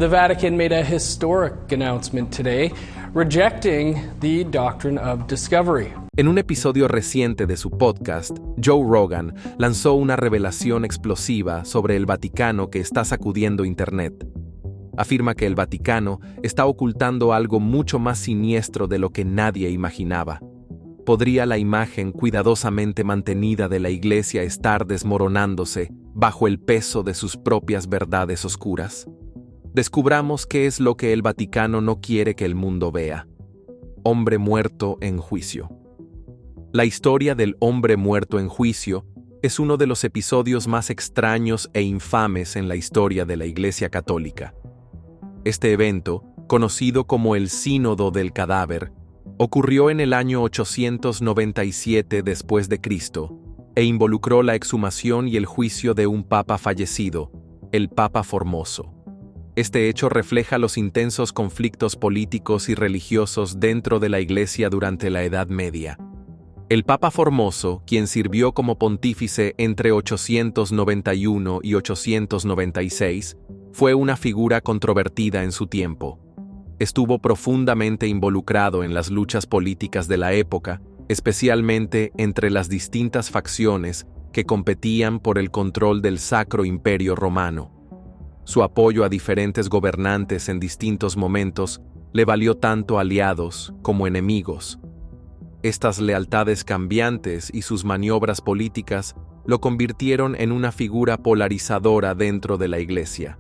The Vatican made a historic announcement today, rejecting the doctrine of discovery. En un episodio reciente de su podcast, Joe Rogan lanzó una revelación explosiva sobre el Vaticano que está sacudiendo Internet. Afirma que el Vaticano está ocultando algo mucho más siniestro de lo que nadie imaginaba. ¿Podría la imagen cuidadosamente mantenida de la Iglesia estar desmoronándose bajo el peso de sus propias verdades oscuras? Descubramos qué es lo que el Vaticano no quiere que el mundo vea. Hombre muerto en juicio. La historia del hombre muerto en juicio es uno de los episodios más extraños e infames en la historia de la Iglesia Católica. Este evento, conocido como el Sínodo del Cadáver, ocurrió en el año 897 después de Cristo e involucró la exhumación y el juicio de un papa fallecido, el Papa Formoso. Este hecho refleja los intensos conflictos políticos y religiosos dentro de la Iglesia durante la Edad Media. El Papa Formoso, quien sirvió como pontífice entre 891 y 896, fue una figura controvertida en su tiempo. Estuvo profundamente involucrado en las luchas políticas de la época, especialmente entre las distintas facciones que competían por el control del Sacro Imperio Romano. Su apoyo a diferentes gobernantes en distintos momentos le valió tanto aliados como enemigos. Estas lealtades cambiantes y sus maniobras políticas lo convirtieron en una figura polarizadora dentro de la Iglesia.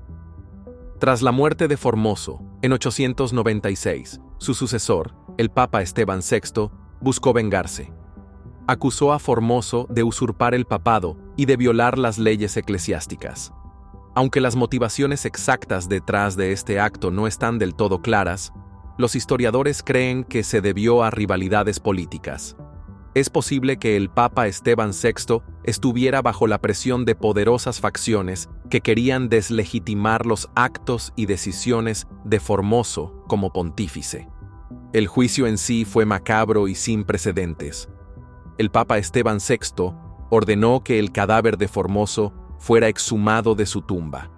Tras la muerte de Formoso, en 896, su sucesor, el Papa Esteban VI, buscó vengarse. Acusó a Formoso de usurpar el papado y de violar las leyes eclesiásticas. Aunque las motivaciones exactas detrás de este acto no están del todo claras, los historiadores creen que se debió a rivalidades políticas. Es posible que el Papa Esteban VI estuviera bajo la presión de poderosas facciones que querían deslegitimar los actos y decisiones de Formoso como pontífice. El juicio en sí fue macabro y sin precedentes. El Papa Esteban VI ordenó que el cadáver de Formoso fuera exhumado de su tumba.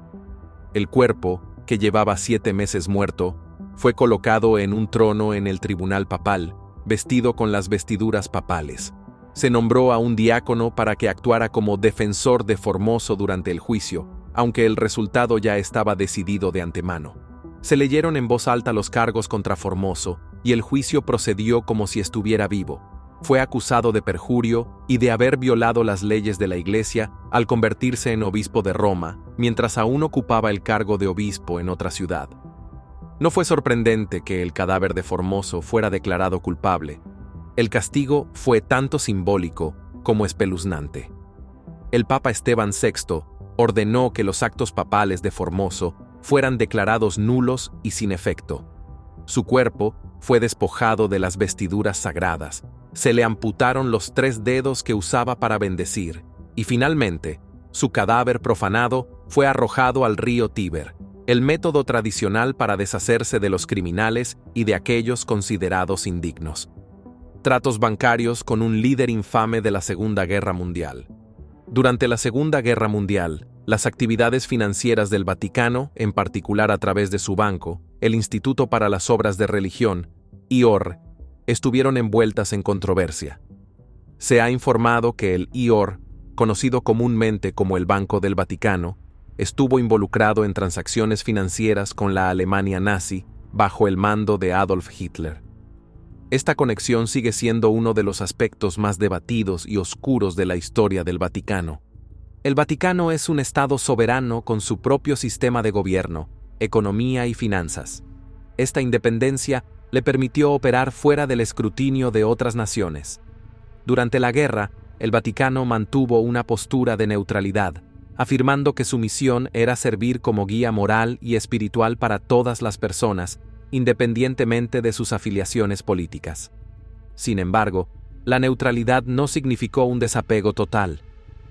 El cuerpo, que llevaba 7 meses muerto, fue colocado en un trono en el tribunal papal, vestido con las vestiduras papales. Se nombró a un diácono para que actuara como defensor de Formoso durante el juicio, aunque el resultado ya estaba decidido de antemano. Se leyeron en voz alta los cargos contra Formoso, y el juicio procedió como si estuviera vivo. Fue acusado de perjurio y de haber violado las leyes de la Iglesia al convertirse en obispo de Roma, mientras aún ocupaba el cargo de obispo en otra ciudad. No fue sorprendente que el cadáver de Formoso fuera declarado culpable. El castigo fue tanto simbólico como espeluznante. El Papa Esteban VI ordenó que los actos papales de Formoso fueran declarados nulos y sin efecto. Su cuerpo fue despojado de las vestiduras sagradas, se le amputaron los 3 dedos que usaba para bendecir, y finalmente, su cadáver profanado fue arrojado al río Tíber, el método tradicional para deshacerse de los criminales y de aquellos considerados indignos. Tratos bancarios con un líder infame de la Segunda Guerra Mundial. Durante la Segunda Guerra Mundial, las actividades financieras del Vaticano, en particular a través de su banco, el Instituto para las Obras de Religión, IOR, estuvieron envueltas en controversia. Se ha informado que el IOR, conocido comúnmente como el Banco del Vaticano, estuvo involucrado en transacciones financieras con la Alemania nazi bajo el mando de Adolf Hitler. Esta conexión sigue siendo uno de los aspectos más debatidos y oscuros de la historia del Vaticano. El Vaticano es un estado soberano con su propio sistema de gobierno, economía y finanzas. Esta independencia le permitió operar fuera del escrutinio de otras naciones. Durante la guerra, el Vaticano mantuvo una postura de neutralidad, afirmando que su misión era servir como guía moral y espiritual para todas las personas, independientemente de sus afiliaciones políticas. Sin embargo, la neutralidad no significó un desapego total.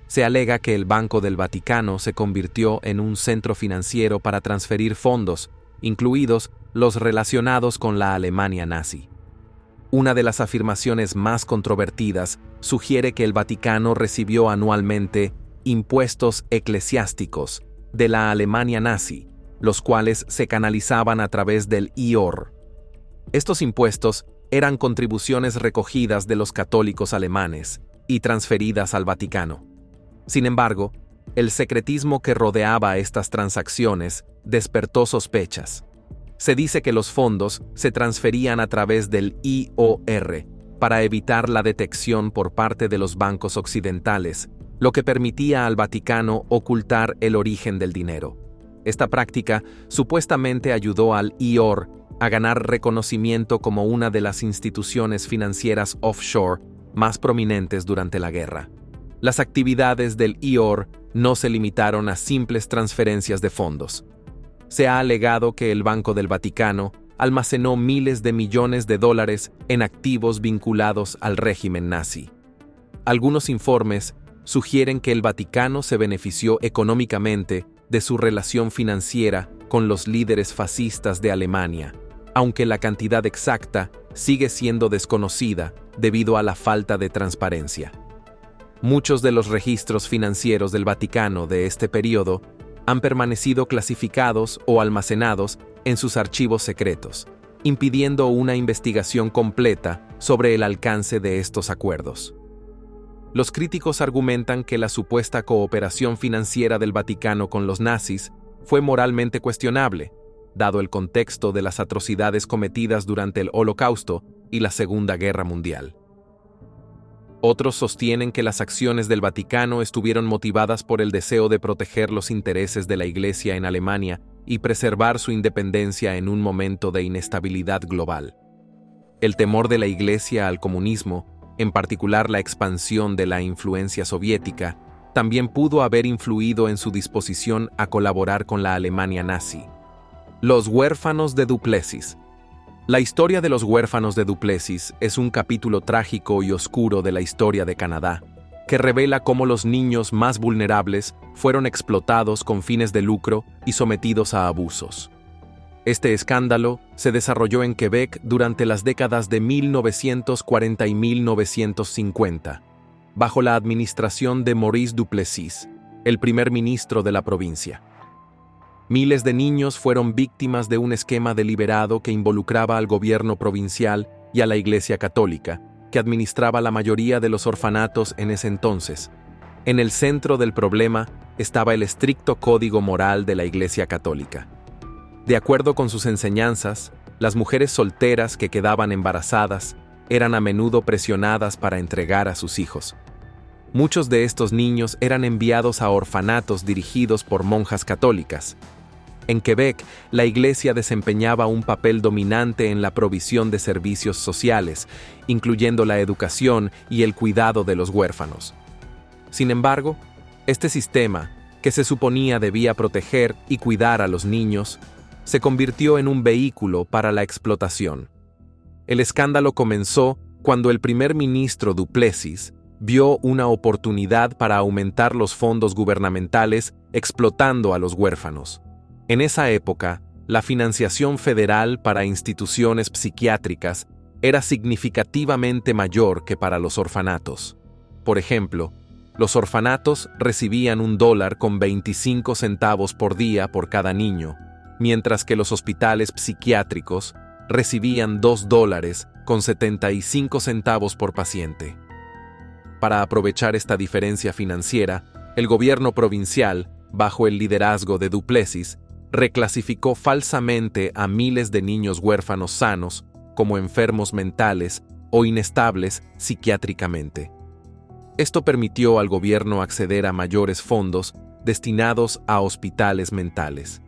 Se alega que el Banco del Vaticano se convirtió en un centro financiero para transferir fondos, incluidos los relacionados con la Alemania nazi. Una de las afirmaciones más controvertidas sugiere que el Vaticano recibió anualmente impuestos eclesiásticos de la Alemania nazi, los cuales se canalizaban a través del IOR. Estos impuestos eran contribuciones recogidas de los católicos alemanes y transferidas al Vaticano. Sin embargo, el secretismo que rodeaba estas transacciones despertó sospechas. Se dice que los fondos se transferían a través del IOR para evitar la detección por parte de los bancos occidentales, lo que permitía al Vaticano ocultar el origen del dinero. Esta práctica supuestamente ayudó al IOR a ganar reconocimiento como una de las instituciones financieras offshore más prominentes durante la guerra. Las actividades del IOR no se limitaron a simples transferencias de fondos. Se ha alegado que el Banco del Vaticano almacenó miles de millones de dólares en activos vinculados al régimen nazi. Algunos informes sugieren que el Vaticano se benefició económicamente de su relación financiera con los líderes fascistas de Alemania, aunque la cantidad exacta sigue siendo desconocida debido a la falta de transparencia. Muchos de los registros financieros del Vaticano de este periodo han permanecido clasificados o almacenados en sus archivos secretos, impidiendo una investigación completa sobre el alcance de estos acuerdos. Los críticos argumentan que la supuesta cooperación financiera del Vaticano con los nazis fue moralmente cuestionable, dado el contexto de las atrocidades cometidas durante el Holocausto y la Segunda Guerra Mundial. Otros sostienen que las acciones del Vaticano estuvieron motivadas por el deseo de proteger los intereses de la Iglesia en Alemania y preservar su independencia en un momento de inestabilidad global. El temor de la Iglesia al comunismo, en particular la expansión de la influencia soviética, también pudo haber influido en su disposición a colaborar con la Alemania nazi. Los huérfanos de du Plessis. La historia de los huérfanos de du Plessis es un capítulo trágico y oscuro de la historia de Canadá, que revela cómo los niños más vulnerables fueron explotados con fines de lucro y sometidos a abusos. Este escándalo se desarrolló en Quebec durante las décadas de 1940 y 1950, bajo la administración de Maurice Duplessis, el primer ministro de la provincia. Miles de niños fueron víctimas de un esquema deliberado que involucraba al gobierno provincial y a la Iglesia Católica, que administraba la mayoría de los orfanatos en ese entonces. En el centro del problema estaba el estricto código moral de la Iglesia Católica. De acuerdo con sus enseñanzas, las mujeres solteras que quedaban embarazadas eran a menudo presionadas para entregar a sus hijos. Muchos de estos niños eran enviados a orfanatos dirigidos por monjas católicas. En Quebec, la Iglesia desempeñaba un papel dominante en la provisión de servicios sociales, incluyendo la educación y el cuidado de los huérfanos. Sin embargo, este sistema, que se suponía debía proteger y cuidar a los niños, se convirtió en un vehículo para la explotación. El escándalo comenzó cuando el primer ministro Duplessis vio una oportunidad para aumentar los fondos gubernamentales explotando a los huérfanos. En esa época, la financiación federal para instituciones psiquiátricas era significativamente mayor que para los orfanatos. Por ejemplo, los orfanatos recibían $1.25 por día por cada niño, mientras que los hospitales psiquiátricos recibían $2.75 por paciente. Para aprovechar esta diferencia financiera, el gobierno provincial, bajo el liderazgo de Duplessis, reclasificó falsamente a miles de niños huérfanos sanos como enfermos mentales o inestables psiquiátricamente. Esto permitió al gobierno acceder a mayores fondos destinados a hospitales mentales.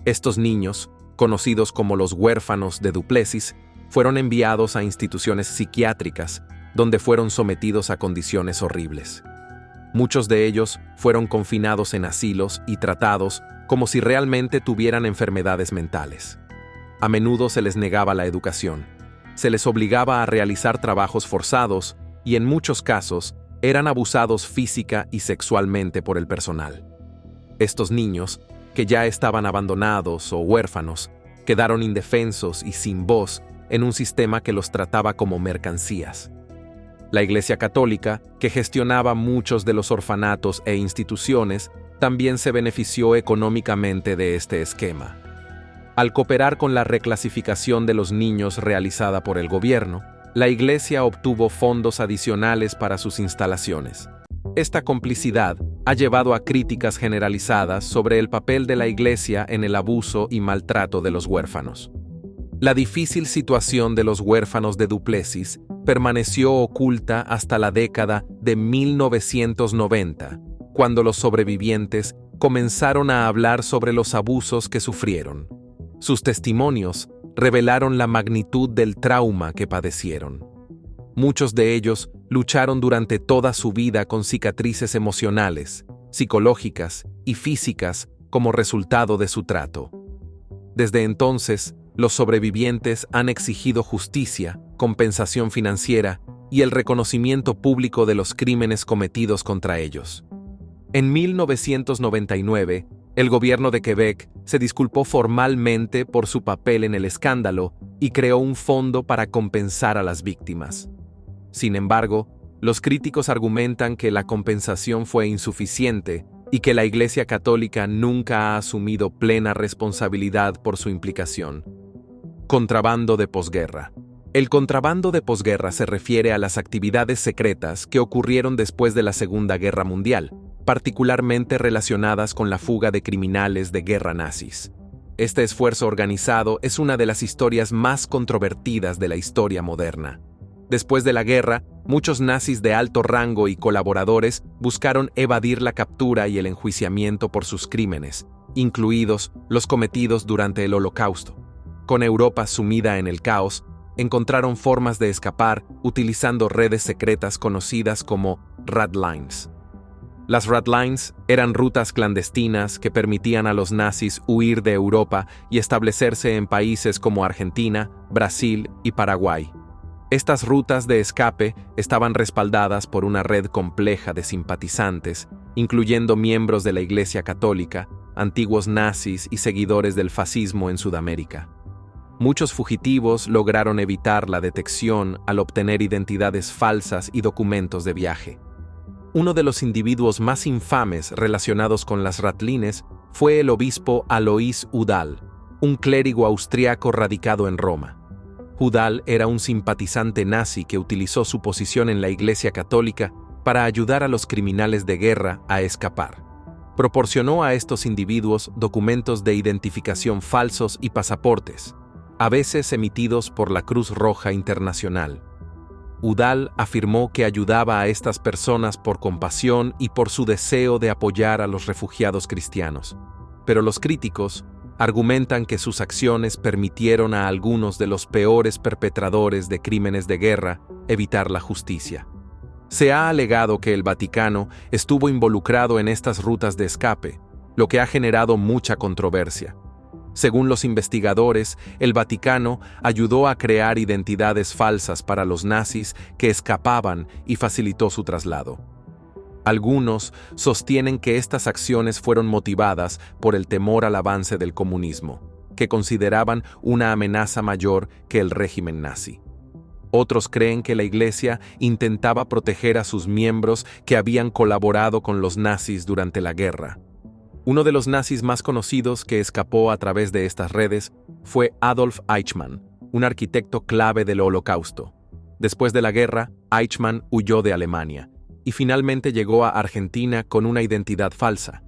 Estos niños, conocidos como los huérfanos de Duplessis, fueron enviados a instituciones psiquiátricas, donde fueron sometidos a condiciones horribles. Muchos de ellos fueron confinados en asilos y tratados como si realmente tuvieran enfermedades mentales. A menudo se les negaba la educación, se les obligaba a realizar trabajos forzados y en muchos casos eran abusados física y sexualmente por el personal. Estos niños, que ya estaban abandonados o huérfanos, quedaron indefensos y sin voz en un sistema que los trataba como mercancías. La Iglesia Católica, que gestionaba muchos de los orfanatos e instituciones, también se benefició económicamente de este esquema. Al cooperar con la reclasificación de los niños realizada por el gobierno, la Iglesia obtuvo fondos adicionales para sus instalaciones. Esta complicidad ha llevado a críticas generalizadas sobre el papel de la Iglesia en el abuso y maltrato de los huérfanos. La difícil situación de los huérfanos de Duplessis permaneció oculta hasta la década de 1990, cuando los sobrevivientes comenzaron a hablar sobre los abusos que sufrieron. Sus testimonios revelaron la magnitud del trauma que padecieron. Muchos de ellos lucharon durante toda su vida con cicatrices emocionales, psicológicas y físicas como resultado de su trato. Desde entonces, los sobrevivientes han exigido justicia, compensación financiera y el reconocimiento público de los crímenes cometidos contra ellos. En 1999, el gobierno de Quebec se disculpó formalmente por su papel en el escándalo y creó un fondo para compensar a las víctimas. Sin embargo, los críticos argumentan que la compensación fue insuficiente y que la Iglesia Católica nunca ha asumido plena responsabilidad por su implicación. Contrabando de posguerra. El contrabando de posguerra se refiere a las actividades secretas que ocurrieron después de la Segunda Guerra Mundial, particularmente relacionadas con la fuga de criminales de guerra nazis. Este esfuerzo organizado es una de las historias más controvertidas de la historia moderna. Después de la guerra, muchos nazis de alto rango y colaboradores buscaron evadir la captura y el enjuiciamiento por sus crímenes, incluidos los cometidos durante el Holocausto. Con Europa sumida en el caos, encontraron formas de escapar utilizando redes secretas conocidas como Ratlines. Las Ratlines eran rutas clandestinas que permitían a los nazis huir de Europa y establecerse en países como Argentina, Brasil y Paraguay. Estas rutas de escape estaban respaldadas por una red compleja de simpatizantes, incluyendo miembros de la Iglesia Católica, antiguos nazis y seguidores del fascismo en Sudamérica. Muchos fugitivos lograron evitar la detección al obtener identidades falsas y documentos de viaje. Uno de los individuos más infames relacionados con las Ratlines fue el obispo Alois Udall, un clérigo austriaco radicado en Roma. Udall era un simpatizante nazi que utilizó su posición en la Iglesia Católica para ayudar a los criminales de guerra a escapar. Proporcionó a estos individuos documentos de identificación falsos y pasaportes, a veces emitidos por la Cruz Roja Internacional. Udall afirmó que ayudaba a estas personas por compasión y por su deseo de apoyar a los refugiados cristianos. Pero los críticos argumentan que sus acciones permitieron a algunos de los peores perpetradores de crímenes de guerra evitar la justicia. Se ha alegado que el Vaticano estuvo involucrado en estas rutas de escape, lo que ha generado mucha controversia. Según los investigadores, el Vaticano ayudó a crear identidades falsas para los nazis que escapaban y facilitó su traslado. Algunos sostienen que estas acciones fueron motivadas por el temor al avance del comunismo, que consideraban una amenaza mayor que el régimen nazi. Otros creen que la Iglesia intentaba proteger a sus miembros que habían colaborado con los nazis durante la guerra. Uno de los nazis más conocidos que escapó a través de estas redes fue Adolf Eichmann, un arquitecto clave del Holocausto. Después de la guerra, Eichmann huyó de Alemania y finalmente llegó a Argentina con una identidad falsa.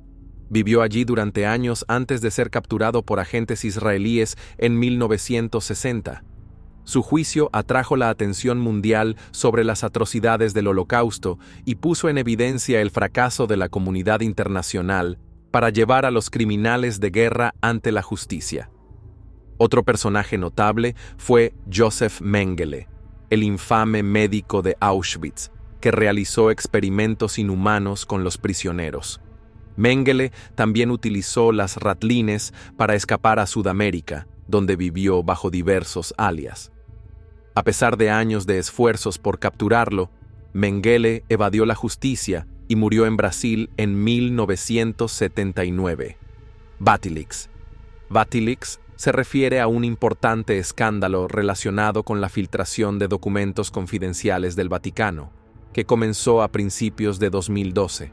Vivió allí durante años antes de ser capturado por agentes israelíes en 1960. Su juicio atrajo la atención mundial sobre las atrocidades del Holocausto y puso en evidencia el fracaso de la comunidad internacional para llevar a los criminales de guerra ante la justicia. Otro personaje notable fue Josef Mengele, el infame médico de Auschwitz, que realizó experimentos inhumanos con los prisioneros. Mengele también utilizó las Ratlines para escapar a Sudamérica, donde vivió bajo diversos alias. A pesar de años de esfuerzos por capturarlo, Mengele evadió la justicia y murió en Brasil en 1979. Vatilix. Vatilix se refiere a un importante escándalo relacionado con la filtración de documentos confidenciales del Vaticano, que comenzó a principios de 2012.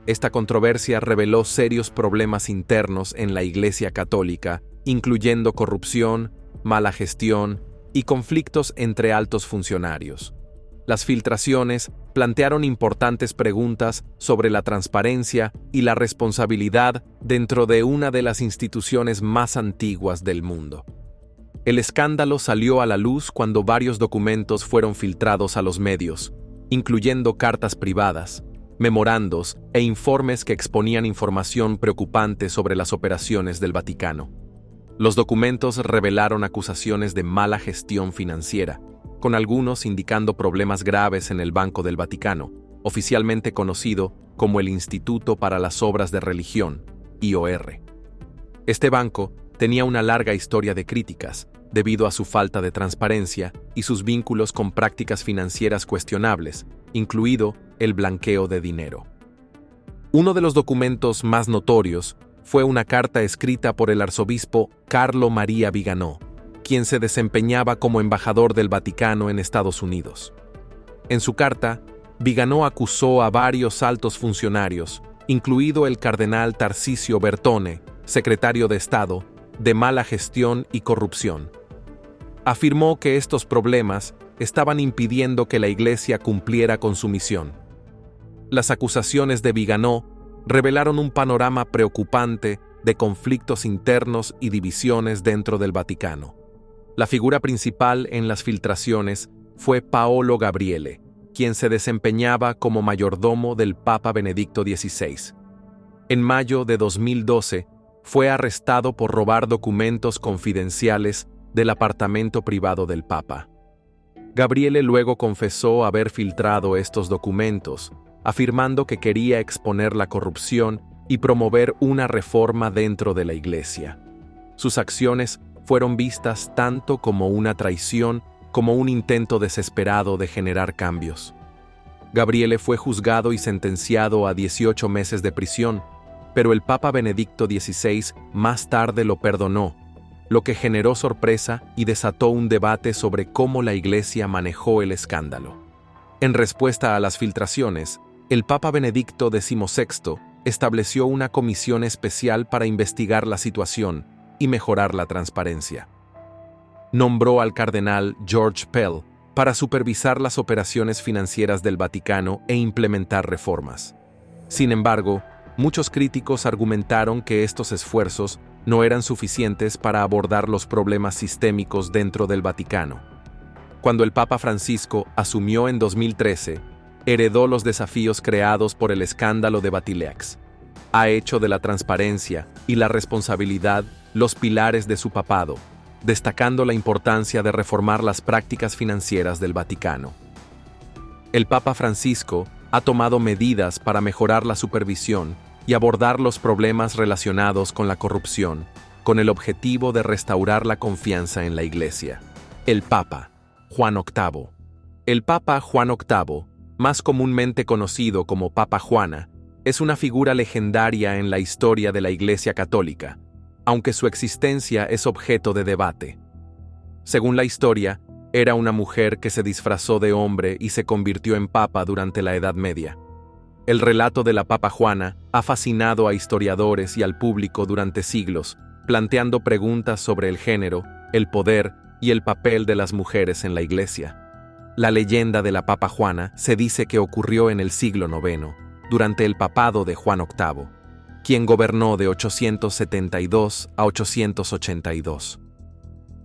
Esta controversia reveló serios problemas internos en la Iglesia Católica, incluyendo corrupción, mala gestión y conflictos entre altos funcionarios. Las filtraciones plantearon importantes preguntas sobre la transparencia y la responsabilidad dentro de una de las instituciones más antiguas del mundo. El escándalo salió a la luz cuando varios documentos fueron filtrados a los medios, incluyendo cartas privadas, memorandos e informes que exponían información preocupante sobre las operaciones del Vaticano. Los documentos revelaron acusaciones de mala gestión financiera, con algunos indicando problemas graves en el Banco del Vaticano, oficialmente conocido como el Instituto para las Obras de Religión, IOR. Este banco tenía una larga historia de críticas, debido a su falta de transparencia y sus vínculos con prácticas financieras cuestionables, incluido el blanqueo de dinero. Uno de los documentos más notorios fue una carta escrita por el arzobispo Carlo Maria Viganò, quien se desempeñaba como embajador del Vaticano en Estados Unidos. En su carta, Viganò acusó a varios altos funcionarios, incluido el cardenal Tarcisio Bertone, secretario de Estado, de mala gestión y corrupción. Afirmó que estos problemas estaban impidiendo que la Iglesia cumpliera con su misión. Las acusaciones de Viganò revelaron un panorama preocupante de conflictos internos y divisiones dentro del Vaticano. La figura principal en las filtraciones fue Paolo Gabriele, quien se desempeñaba como mayordomo del Papa Benedicto XVI. En mayo de 2012, fue arrestado por robar documentos confidenciales del apartamento privado del Papa. Gabriele luego confesó haber filtrado estos documentos, afirmando que quería exponer la corrupción y promover una reforma dentro de la Iglesia. Sus acciones fueron vistas tanto como una traición como un intento desesperado de generar cambios. Gabriele fue juzgado y sentenciado a 18 meses de prisión, pero el Papa Benedicto XVI más tarde lo perdonó, lo que generó sorpresa y desató un debate sobre cómo la Iglesia manejó el escándalo. En respuesta a las filtraciones, el Papa Benedicto XVI estableció una comisión especial para investigar la situación y mejorar la transparencia. Nombró al cardenal George Pell para supervisar las operaciones financieras del Vaticano e implementar reformas. Sin embargo, muchos críticos argumentaron que estos esfuerzos no eran suficientes para abordar los problemas sistémicos dentro del Vaticano. Cuando el Papa Francisco asumió en 2013, heredó los desafíos creados por el escándalo de Batileaks. Ha hecho de la transparencia y la responsabilidad los pilares de su papado, destacando la importancia de reformar las prácticas financieras del Vaticano. El Papa Francisco ha tomado medidas para mejorar la supervisión y abordar los problemas relacionados con la corrupción, con el objetivo de restaurar la confianza en la Iglesia. El Papa Juan VIII. El Papa Juan VIII, más comúnmente conocido como Papa Juana, es una figura legendaria en la historia de la Iglesia Católica, aunque su existencia es objeto de debate. Según la historia, era una mujer que se disfrazó de hombre y se convirtió en papa durante la Edad Media. El relato de la Papa Juana ha fascinado a historiadores y al público durante siglos, planteando preguntas sobre el género, el poder y el papel de las mujeres en la Iglesia. La leyenda de la Papa Juana se dice que ocurrió en el siglo IX, durante el papado de Juan VIII, quien gobernó de 872 a 882.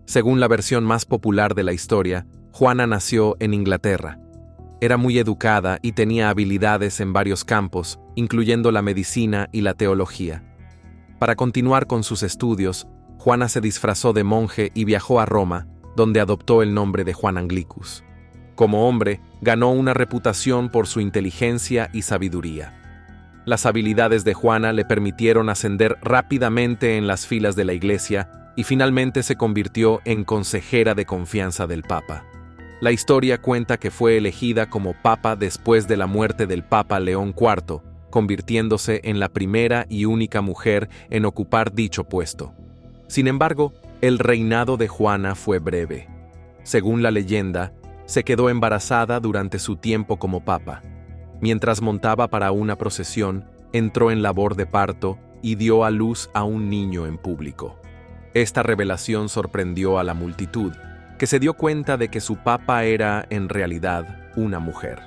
Según la versión más popular de la historia, Juana nació en Inglaterra. Era muy educada y tenía habilidades en varios campos, incluyendo la medicina y la teología. Para continuar con sus estudios, Juana se disfrazó de monje y viajó a Roma, donde adoptó el nombre de Juan Anglicus. Como hombre, ganó una reputación por su inteligencia y sabiduría. Las habilidades de Juana le permitieron ascender rápidamente en las filas de la Iglesia y finalmente se convirtió en consejera de confianza del Papa. La historia cuenta que fue elegida como Papa después de la muerte del Papa León IV, convirtiéndose en la primera y única mujer en ocupar dicho puesto. Sin embargo, el reinado de Juana fue breve. Según la leyenda, se quedó embarazada durante su tiempo como papa. Mientras montaba para una procesión, entró en labor de parto y dio a luz a un niño en público. Esta revelación sorprendió a la multitud, que se dio cuenta de que su papa era, en realidad, una mujer.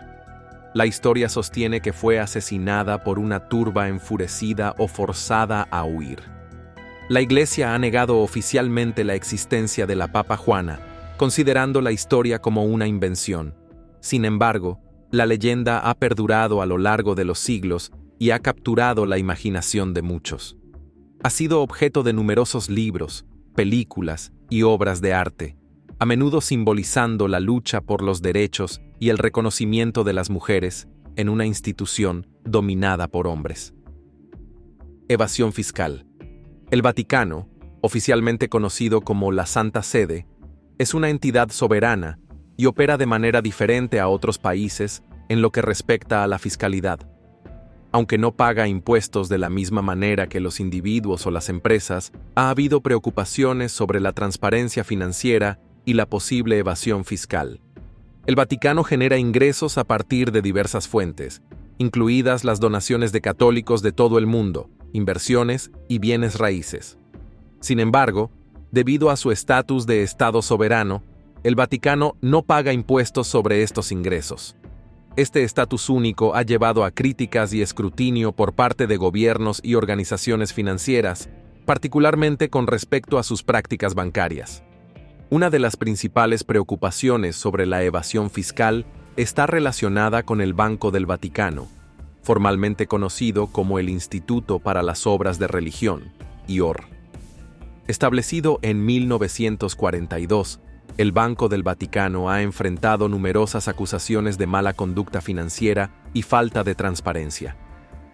La historia sostiene que fue asesinada por una turba enfurecida o forzada a huir. La Iglesia ha negado oficialmente la existencia de la Papa Juana, considerando la historia como una invención. Sin embargo, la leyenda ha perdurado a lo largo de los siglos y ha capturado la imaginación de muchos. Ha sido objeto de numerosos libros, películas y obras de arte, a menudo simbolizando la lucha por los derechos y el reconocimiento de las mujeres en una institución dominada por hombres. Evasión fiscal. El Vaticano, oficialmente conocido como la Santa Sede, es una entidad soberana y opera de manera diferente a otros países en lo que respecta a la fiscalidad. Aunque no paga impuestos de la misma manera que los individuos o las empresas, ha habido preocupaciones sobre la transparencia financiera y la posible evasión fiscal. El Vaticano genera ingresos a partir de diversas fuentes, incluidas las donaciones de católicos de todo el mundo, inversiones y bienes raíces. Sin embargo, debido a su estatus de Estado soberano, el Vaticano no paga impuestos sobre estos ingresos. Este estatus único ha llevado a críticas y escrutinio por parte de gobiernos y organizaciones financieras, particularmente con respecto a sus prácticas bancarias. Una de las principales preocupaciones sobre la evasión fiscal está relacionada con el Banco del Vaticano, formalmente conocido como el Instituto para las Obras de Religión, IOR. Establecido en 1942, el Banco del Vaticano ha enfrentado numerosas acusaciones de mala conducta financiera y falta de transparencia.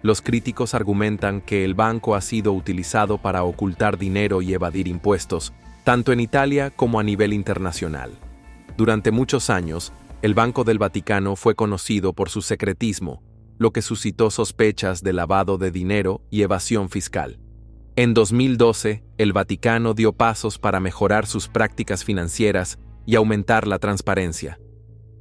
Los críticos argumentan que el banco ha sido utilizado para ocultar dinero y evadir impuestos, tanto en Italia como a nivel internacional. Durante muchos años, el Banco del Vaticano fue conocido por su secretismo, lo que suscitó sospechas de lavado de dinero y evasión fiscal. En 2012, el Vaticano dio pasos para mejorar sus prácticas financieras y aumentar la transparencia.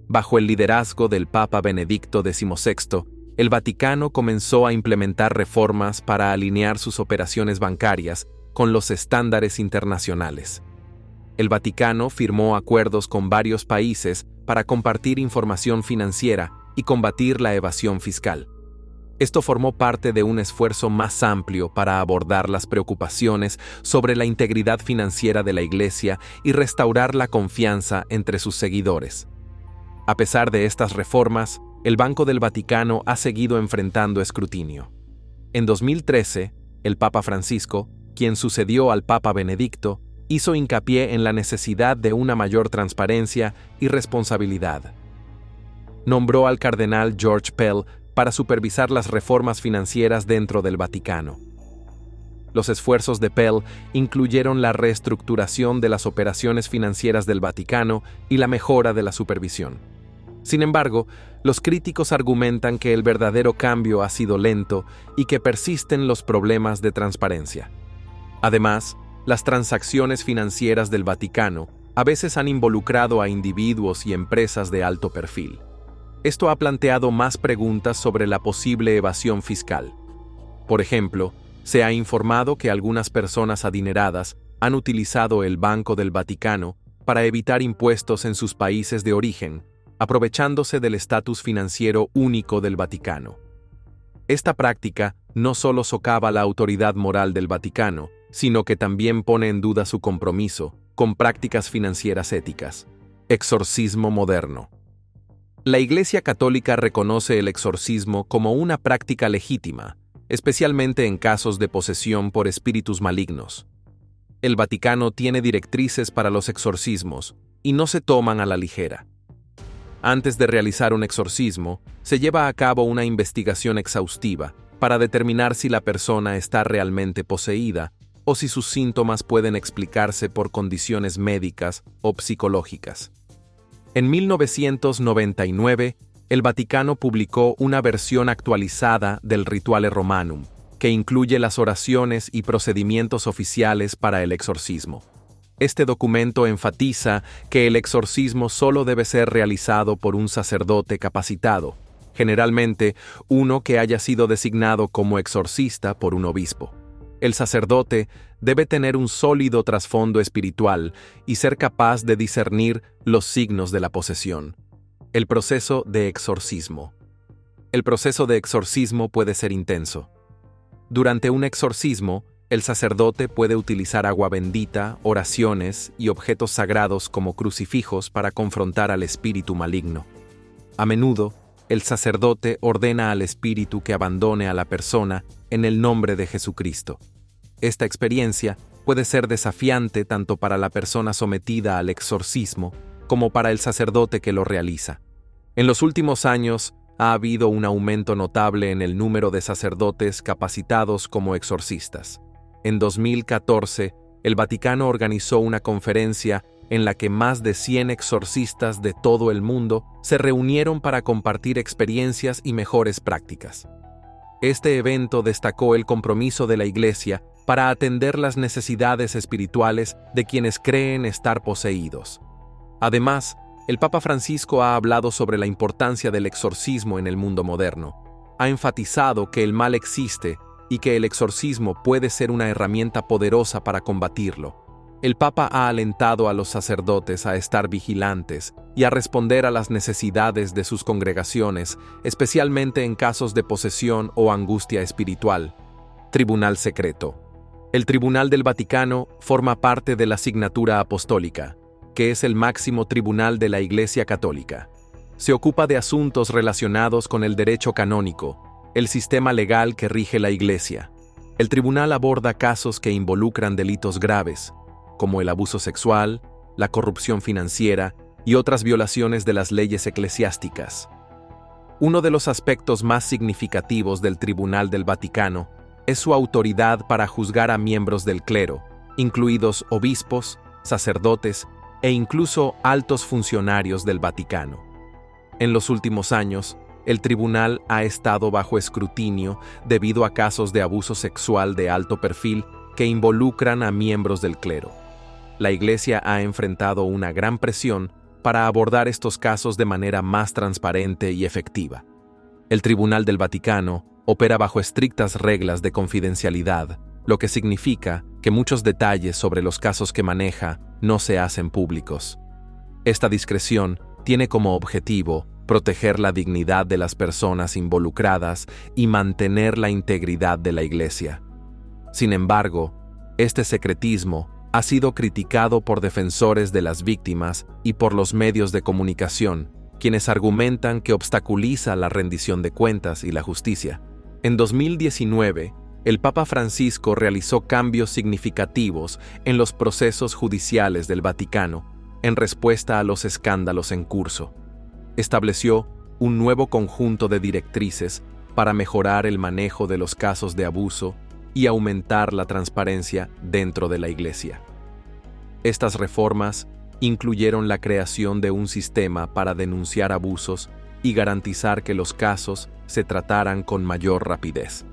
Bajo el liderazgo del Papa Benedicto XVI, el Vaticano comenzó a implementar reformas para alinear sus operaciones bancarias con los estándares internacionales. El Vaticano firmó acuerdos con varios países para compartir información financiera y combatir la evasión fiscal. Esto formó parte de un esfuerzo más amplio para abordar las preocupaciones sobre la integridad financiera de la Iglesia y restaurar la confianza entre sus seguidores. A pesar de estas reformas, el Banco del Vaticano ha seguido enfrentando escrutinio. En 2013, el Papa Francisco, quien sucedió al Papa Benedicto, hizo hincapié en la necesidad de una mayor transparencia y responsabilidad. Nombró al cardenal George Pell para supervisar las reformas financieras dentro del Vaticano. Los esfuerzos de Pell incluyeron la reestructuración de las operaciones financieras del Vaticano y la mejora de la supervisión. Sin embargo, los críticos argumentan que el verdadero cambio ha sido lento y que persisten los problemas de transparencia. Además, las transacciones financieras del Vaticano a veces han involucrado a individuos y empresas de alto perfil. Esto ha planteado más preguntas sobre la posible evasión fiscal. Por ejemplo, se ha informado que algunas personas adineradas han utilizado el Banco del Vaticano para evitar impuestos en sus países de origen, aprovechándose del estatus financiero único del Vaticano. Esta práctica no solo socava la autoridad moral del Vaticano, sino que también pone en duda su compromiso con prácticas financieras éticas. Exorcismo moderno. La Iglesia Católica reconoce el exorcismo como una práctica legítima, especialmente en casos de posesión por espíritus malignos. El Vaticano tiene directrices para los exorcismos y no se toman a la ligera. Antes de realizar un exorcismo, se lleva a cabo una investigación exhaustiva para determinar si la persona está realmente poseída o si sus síntomas pueden explicarse por condiciones médicas o psicológicas. En 1999, el Vaticano publicó una versión actualizada del Rituale Romanum, que incluye las oraciones y procedimientos oficiales para el exorcismo. Este documento enfatiza que el exorcismo solo debe ser realizado por un sacerdote capacitado, generalmente uno que haya sido designado como exorcista por un obispo. El sacerdote debe tener un sólido trasfondo espiritual y ser capaz de discernir los signos de la posesión. El proceso de exorcismo. El proceso de exorcismo puede ser intenso. Durante un exorcismo, el sacerdote puede utilizar agua bendita, oraciones y objetos sagrados como crucifijos para confrontar al espíritu maligno. A menudo, el sacerdote ordena al espíritu que abandone a la persona en el nombre de Jesucristo. Esta experiencia puede ser desafiante tanto para la persona sometida al exorcismo como para el sacerdote que lo realiza. En los últimos años, ha habido un aumento notable en el número de sacerdotes capacitados como exorcistas. En 2014, el Vaticano organizó una conferencia en la que más de 100 exorcistas de todo el mundo se reunieron para compartir experiencias y mejores prácticas. Este evento destacó el compromiso de la Iglesia para atender las necesidades espirituales de quienes creen estar poseídos. Además, el Papa Francisco ha hablado sobre la importancia del exorcismo en el mundo moderno. Ha enfatizado que el mal existe y que el exorcismo puede ser una herramienta poderosa para combatirlo. El Papa ha alentado a los sacerdotes a estar vigilantes y a responder a las necesidades de sus congregaciones, especialmente en casos de posesión o angustia espiritual. Tribunal secreto. El Tribunal del Vaticano forma parte de la Signatura Apostólica, que es el máximo tribunal de la Iglesia Católica. Se ocupa de asuntos relacionados con el derecho canónico, el sistema legal que rige la Iglesia. El tribunal aborda casos que involucran delitos graves, como el abuso sexual, la corrupción financiera y otras violaciones de las leyes eclesiásticas. Uno de los aspectos más significativos del Tribunal del Vaticano es su autoridad para juzgar a miembros del clero, incluidos obispos, sacerdotes e incluso altos funcionarios del Vaticano. En los últimos años, el tribunal ha estado bajo escrutinio debido a casos de abuso sexual de alto perfil que involucran a miembros del clero. La Iglesia ha enfrentado una gran presión para abordar estos casos de manera más transparente y efectiva. El Tribunal del Vaticano opera bajo estrictas reglas de confidencialidad, lo que significa que muchos detalles sobre los casos que maneja no se hacen públicos. Esta discreción tiene como objetivo proteger la dignidad de las personas involucradas y mantener la integridad de la Iglesia. Sin embargo, este secretismo ha sido criticado por defensores de las víctimas y por los medios de comunicación, quienes argumentan que obstaculiza la rendición de cuentas y la justicia. En 2019, el Papa Francisco realizó cambios significativos en los procesos judiciales del Vaticano en respuesta a los escándalos en curso. Estableció un nuevo conjunto de directrices para mejorar el manejo de los casos de abuso y aumentar la transparencia dentro de la Iglesia. Estas reformas incluyeron la creación de un sistema para denunciar abusos y garantizar que los casos se trataran con mayor rapidez.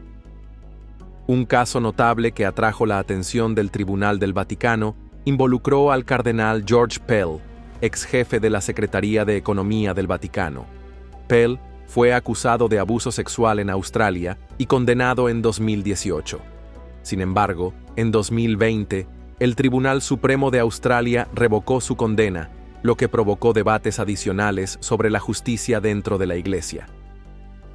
Un caso notable que atrajo la atención del Tribunal del Vaticano involucró al cardenal George Pell, ex jefe de la Secretaría de Economía del Vaticano. Pell fue acusado de abuso sexual en Australia y condenado en 2018. Sin embargo, en 2020, el Tribunal Supremo de Australia revocó su condena, lo que provocó debates adicionales sobre la justicia dentro de la Iglesia.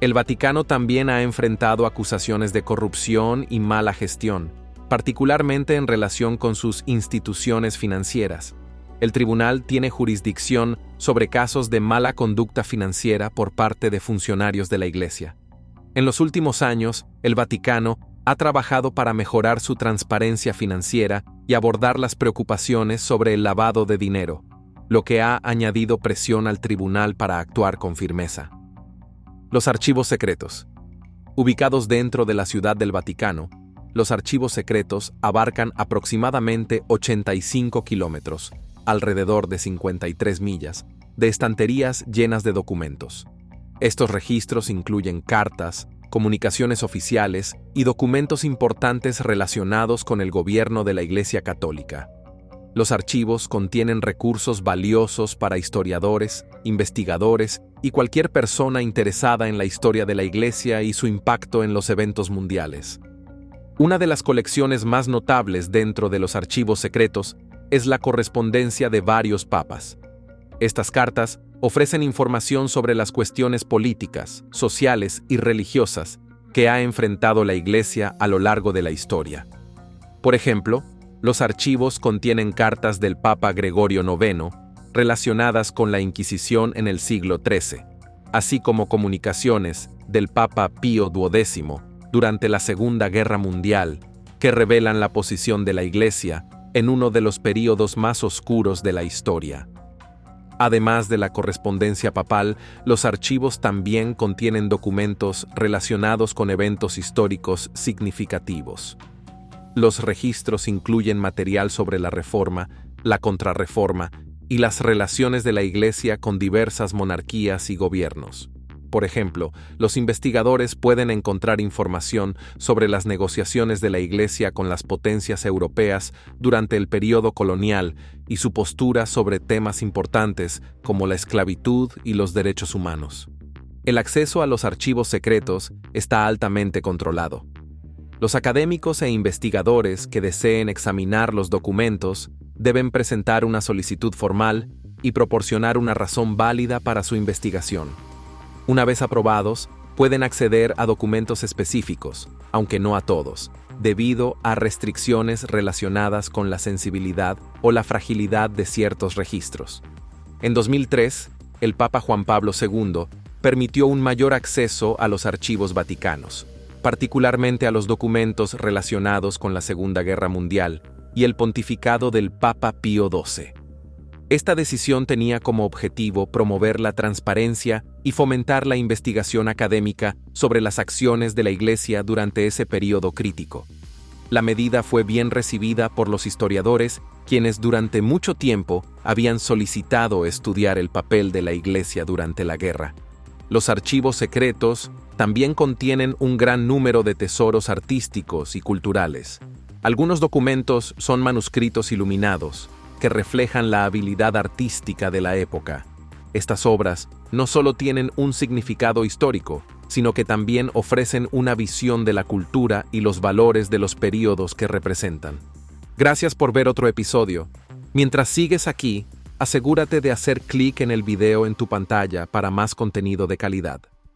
El Vaticano también ha enfrentado acusaciones de corrupción y mala gestión, particularmente en relación con sus instituciones financieras. El tribunal tiene jurisdicción sobre casos de mala conducta financiera por parte de funcionarios de la Iglesia. En los últimos años, el Vaticano ha trabajado para mejorar su transparencia financiera y abordar las preocupaciones sobre el lavado de dinero, lo que ha añadido presión al tribunal para actuar con firmeza. Los archivos secretos. Ubicados dentro de la Ciudad del Vaticano, los archivos secretos abarcan aproximadamente 85 kilómetros, alrededor de 53 millas, de estanterías llenas de documentos. Estos registros incluyen cartas, comunicaciones oficiales y documentos importantes relacionados con el gobierno de la Iglesia Católica. Los archivos contienen recursos valiosos para historiadores, investigadores y cualquier persona interesada en la historia de la Iglesia y su impacto en los eventos mundiales. Una de las colecciones más notables dentro de los archivos secretos es la correspondencia de varios papas. Estas cartas ofrecen información sobre las cuestiones políticas, sociales y religiosas que ha enfrentado la Iglesia a lo largo de la historia. Por ejemplo, los archivos contienen cartas del Papa Gregorio IX relacionadas con la Inquisición en el siglo XIII, así como comunicaciones del Papa Pío XII durante la Segunda Guerra Mundial, que revelan la posición de la Iglesia en uno de los períodos más oscuros de la historia. Además de la correspondencia papal, los archivos también contienen documentos relacionados con eventos históricos significativos. Los registros incluyen material sobre la Reforma, la Contrarreforma y las relaciones de la Iglesia con diversas monarquías y gobiernos. Por ejemplo, los investigadores pueden encontrar información sobre las negociaciones de la Iglesia con las potencias europeas durante el período colonial y su postura sobre temas importantes como la esclavitud y los derechos humanos. El acceso a los archivos secretos está altamente controlado. Los académicos e investigadores que deseen examinar los documentos deben presentar una solicitud formal y proporcionar una razón válida para su investigación. Una vez aprobados, pueden acceder a documentos específicos, aunque no a todos, debido a restricciones relacionadas con la sensibilidad o la fragilidad de ciertos registros. En 2003, el Papa Juan Pablo II permitió un mayor acceso a los archivos vaticanos, particularmente a los documentos relacionados con la Segunda Guerra Mundial y el pontificado del Papa Pío XII. Esta decisión tenía como objetivo promover la transparencia y fomentar la investigación académica sobre las acciones de la Iglesia durante ese período crítico. La medida fue bien recibida por los historiadores, quienes durante mucho tiempo habían solicitado estudiar el papel de la Iglesia durante la guerra. Los archivos secretos también contienen un gran número de tesoros artísticos y culturales. Algunos documentos son manuscritos iluminados, que reflejan la habilidad artística de la época. Estas obras no solo tienen un significado histórico, sino que también ofrecen una visión de la cultura y los valores de los períodos que representan. Gracias por ver otro episodio. Mientras sigues aquí, asegúrate de hacer clic en el video en tu pantalla para más contenido de calidad.